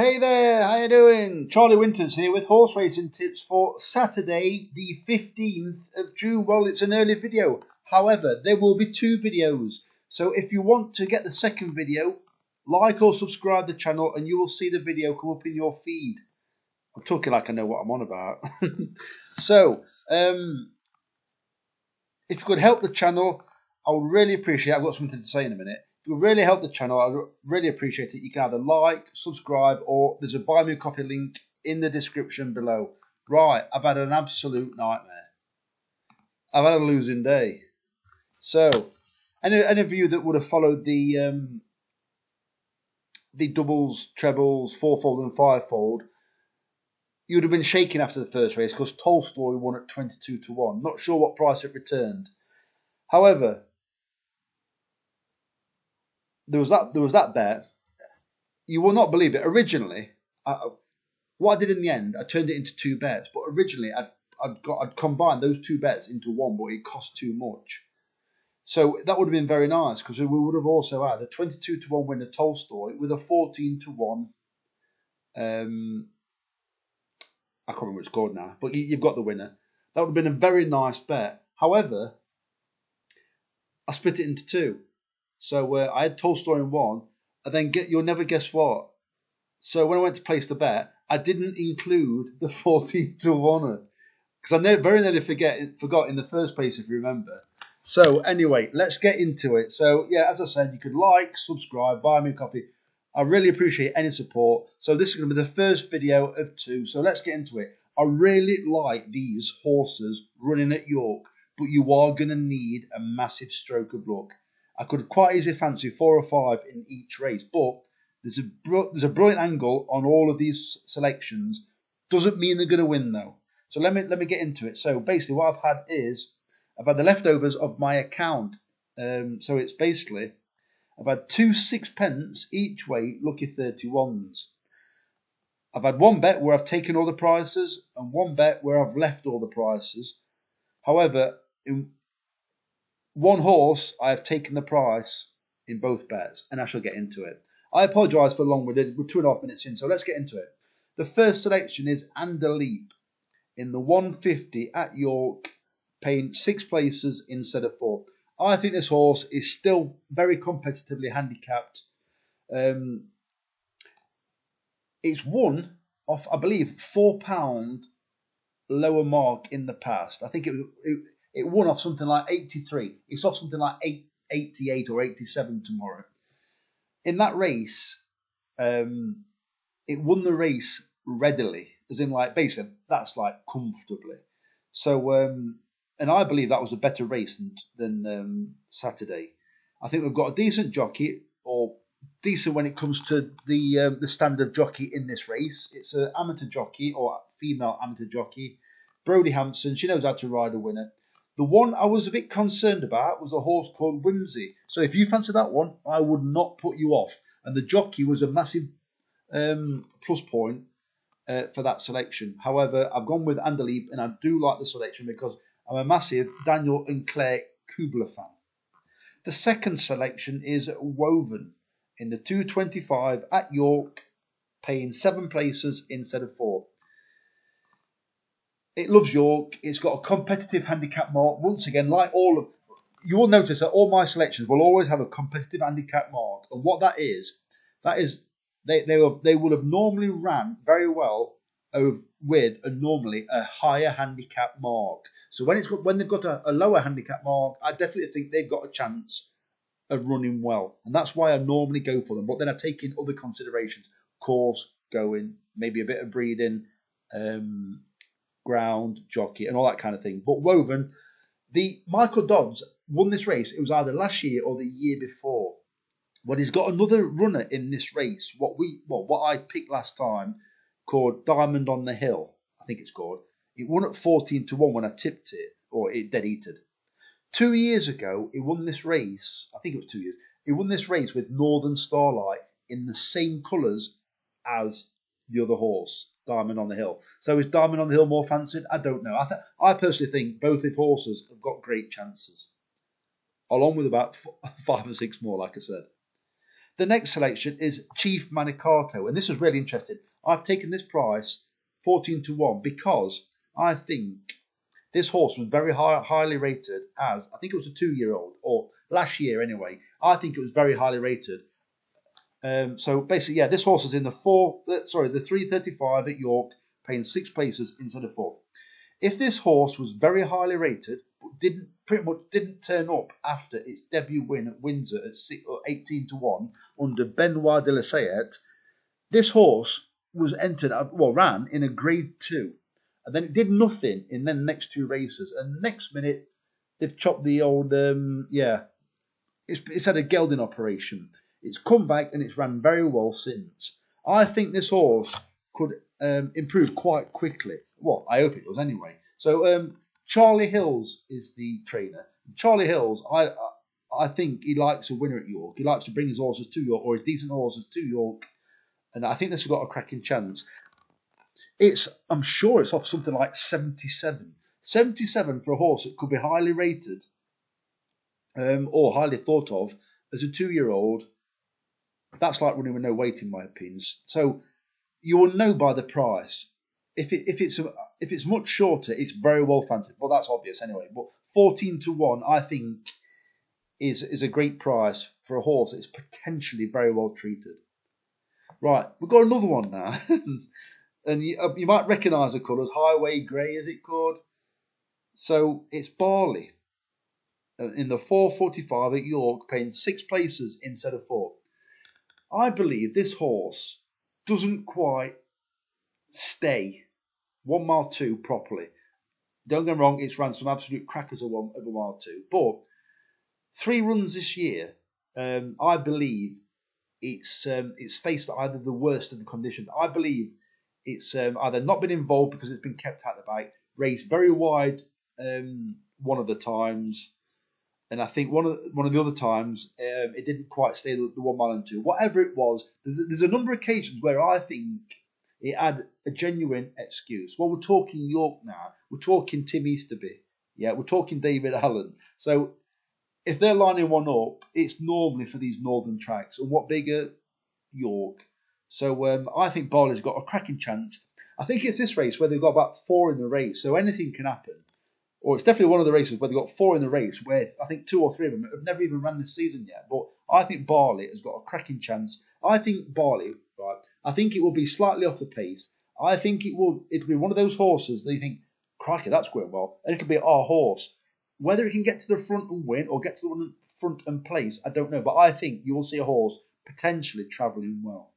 Hey there, how you doing? Charlie Winters here with horse racing tips for Saturday the 15th of June. Well, it's an early video. However, there will be two videos. So if you want to get the second video, like or subscribe the channel and you will see the video come up in your feed. I'm talking like I know what I'm on about. So, if you could help the channel, I would really appreciate it. I've got something to say in a minute. If you really help the channel, I'd really appreciate it. You can either like, subscribe, or there's a buy me a coffee link in the description below. Right, I've had an absolute nightmare. I've had a losing day. So, any of you that would have followed the doubles, trebles, fourfold and fivefold, you would have been shaking after the first race because Tolstoy won at 22-1. Not sure what price it returned. However, there was that bet. You will not believe it. Originally, what I did in the end, I turned it into two bets. But originally, I'd combined those two bets into one, but it cost too much. So that would have been very nice because we would have also had a 22-1 winner Tolstoy with a 14-1. I can't remember what it's called now, but you've got the winner. That would have been a very nice bet. However, I split it into two. So I had Tolstoy in one, and then you'll never guess what. So when I went to place the bet, I didn't include the 14-1 because I very nearly forgot in the first place, if you remember. So anyway, let's get into it. So yeah, as I said, you could like, subscribe, buy me a coffee. I really appreciate any support. So this is going to be the first video of two. So let's get into it. I really like these horses running at York, but you are going to need a massive stroke of luck. I could quite easily fancy 4 or 5 in each race, but there's a brilliant angle on all of these selections. Doesn't mean they're going to win though. So let me get into it. So basically, what I've had is I've had the leftovers of my account. So it's basically I've had 2 6pence each way, lucky 31s. I've had one bet where I've taken all the prices and one bet where I've left all the prices. However, in one horse, I have taken the price in both bets, and I shall get into it. I apologise for long-winded. We're 2.5 minutes in, so let's get into it. The first selection is Underperforming in the 150 at York, paying 6 places instead of 4. I think this horse is still very competitively handicapped. It's won off, I believe, £4 lower mark in the past. I think it won off something like 83. It's off something like 88 or 87 tomorrow. In that race, it won the race readily, as in like basically that's like comfortably. So and I believe that was a better race than Saturday. I think we've got a decent jockey, or decent when it comes to the standard jockey in this race. It's an amateur jockey or female amateur jockey, Brodie Hampson. She knows how to ride a winner. The one I was a bit concerned about was a horse called Whimsy. So if you fancy that one, I would not put you off. And the jockey was a massive plus point for that selection. However, I've gone with Underleap, and I do like the selection because I'm a massive Daniel and Claire Kubler fan. The second selection is Woven in the 225 at York, paying 7 places instead of 4. It loves York. It's got a competitive handicap mark. Once again, like you will notice that all my selections will always have a competitive handicap mark. And what that is they will have normally ran very well with normally a higher handicap mark. So when they've got a lower handicap mark, I definitely think they've got a chance of running well. And that's why I normally go for them. But then I take in other considerations. Course, going, maybe a bit of breeding, ground, jockey, and all that kind of thing. But Woven, the Michael Dodds won this race. It was either last year or the year before. Well, he's got another runner in this race. What I picked last time, called Diamond on the Hill, I think it's called. It won at 14-1 when I tipped it, or it dead-heated. 2 years ago, he won this race. I think it was 2 years. He won this race with Northern Starlight in the same colours as the other horse, Diamond on the Hill. So is Diamond on the Hill more fancied? I don't know. I personally think both of horses have got great chances, along with about 5 or 6 more, like I said. The next selection is Chief Manicato, and this was really interesting. I've taken this price 14-1 because I think this horse was very highly rated as, I think it was a 2-year-old, or last year anyway. I think it was very highly rated. So basically, yeah, this horse is in the 335 at York, paying 6 places instead of 4. If this horse was very highly rated, but didn't turn up after its debut win at Windsor at 18-1 under Benoit de la Sayette, this horse was ran in a Grade 2, and then it did nothing in the next 2 races. And next minute, they've chopped the old it's had a gelding operation. It's come back and it's ran very well since. I think this horse could improve quite quickly. Well, I hope it does anyway. So Charlie Hills is the trainer. Charlie Hills, I think he likes a winner at York. He likes to bring his horses to York, or his decent horses to York. And I think this has got a cracking chance. I'm sure it's off something like 77. 77 for a horse that could be highly rated or highly thought of as a 2-year-old. That's like running with no weight, in my opinion. So you will know by the price. If it's much shorter, it's very well fancied. Well, that's obvious anyway. But 14-1, I think, is a great price for a horse that's potentially very well treated. Right, we've got another one now. And you might recognise the colours. Highway Grey, is it called? So it's Barley in the 445 at York, paying 6 places instead of 4. I believe this horse doesn't quite stay 1 mile 2 properly. Don't get me wrong, it's ran some absolute crackers of 1 mile 2. But 3 runs this year, I believe it's faced either the worst of the conditions. I believe it's either not been involved because it's been kept out of the bike, raced very wide one of the times, and I think one of the other times it didn't quite stay the 1 mile and 2. Whatever it was, there's a number of occasions where I think it had a genuine excuse. Well, we're talking York now. We're talking Tim Easterby. Yeah, we're talking David Allen. So if they're lining one up, it's normally for these northern tracks. And what bigger? York. So I think Barley's got a cracking chance. I think it's this race where they've got about 4 in the race, so anything can happen. Or it's definitely one of the races where they've got 4 in the race, where I think 2 or 3 of them have never even ran this season yet. But I think Barley has got a cracking chance. I think Barley, right, I think it will be slightly off the pace. I think it'll be one of those horses that you think, crikey, that's going well, and it'll be our horse. Whether it can get to the front and win or get to the front and place, I don't know. But I think you will see a horse potentially travelling well.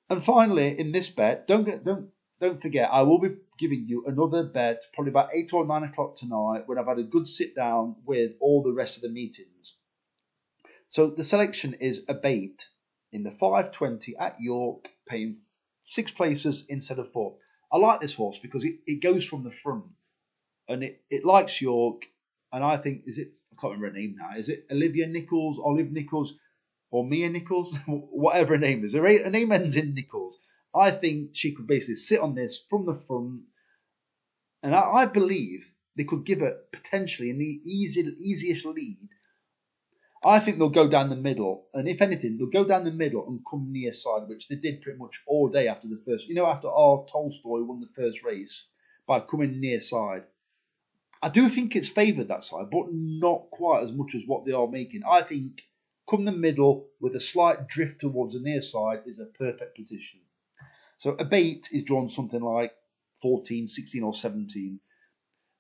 And finally, in this bet, don't forget, I will be giving you another bet probably about 8 or 9 o'clock tonight when I've had a good sit down with all the rest of the meetings. So the selection is a bait in the 520 at York, paying 6 places instead of 4. I like this horse because it goes from the front. And it likes York, and I think, I can't remember her name now. Is it Olivia Nichols, Olive Nichols, or Mia Nichols? Whatever her name is. Her name ends in Nichols. I think she could basically sit on this from the front, and I believe they could give her potentially in the easyish lead. I think they'll go down the middle, and if anything, they'll go down the middle and come near side, which they did pretty much all day after the first. After our Tolstoy won the first race by coming near side. I do think it's favoured that side, but not quite as much as what they are making. I think come the middle with a slight drift towards the near side is a perfect position. So a bait is drawn something like 14, 16 or 17.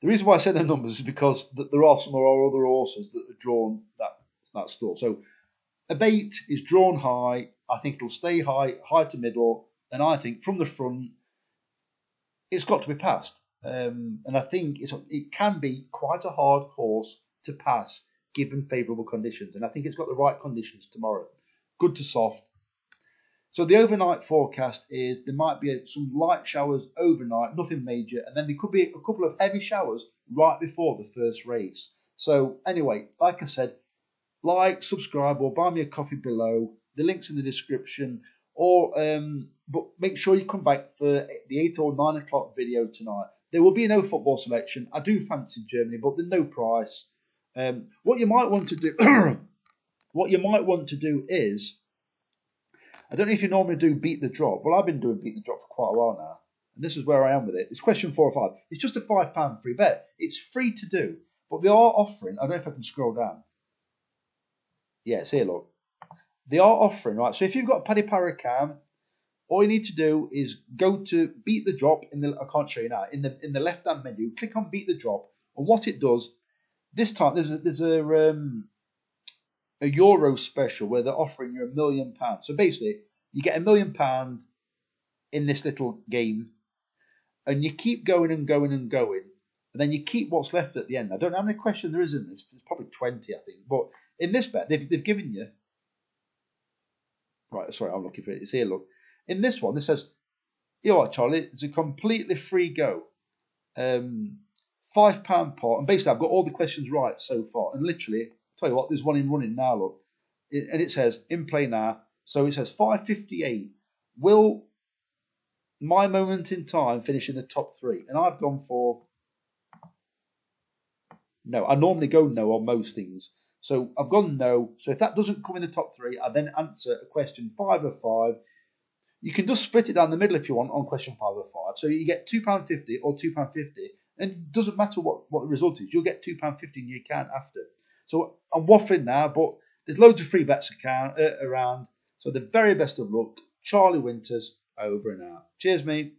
The reason why I say the numbers is because there are some of our other horses that are drawn that store. So a bait is drawn high. I think it'll stay high to middle. And I think from the front, it's got to be passed. And I think it can be quite a hard horse to pass given favourable conditions. And I think it's got the right conditions tomorrow. Good to soft. So the overnight forecast is there might be some light showers overnight, nothing major. And then there could be a couple of heavy showers right before the first race. So anyway, like I said, like, subscribe or buy me a coffee below. The link's in the description. But make sure you come back for the 8 or 9 o'clock video tonight. There will be no football selection. I do fancy Germany, but there's no price. What you might want to do, What you might want to do is, I don't know if you normally do beat the drop. Well, I've been doing beat the drop for quite a while now. And this is where I am with it. It's question 4 or 5. It's just a £5 free bet. It's free to do. But they are offering, I don't know if I can scroll down. Yeah, it's here, look. They are offering, right? So if you've got a Paddy Power account, all you need to do is go to beat the drop in the, I can't show you now, in the left-hand menu, click on beat the drop. And what it does, this time, there's a Euro special where they're offering you £1 million. So basically, you get £1 million in this little game, and you keep going and going and going, and then you keep what's left at the end. I don't know how many questions there is in this. There's probably 20, I think. But in this bet, they've given you. Right, sorry, I'm looking for it. It's here, look. In this one, this says, you know what, Charlie, it's a completely free go. £5 pot, and basically I've got all the questions right so far. And literally, I'll tell you what, there's one in running now, look. And it says, in play now. So it says 5:58. Will my moment in time finish in the top 3? And I've gone for no. I normally go no on most things. So I've gone no. So if that doesn't come in the top 3, I then answer a question 5 of 5. You can just split it down the middle if you want on question 5 of 5. So you get £2.50 or £2.50. And it doesn't matter what the result is. You'll get £2.50 in your account after. So I'm waffling now, but there's loads of free bets around. So the very best of luck. Charlie Winters, over and out. Cheers, mate.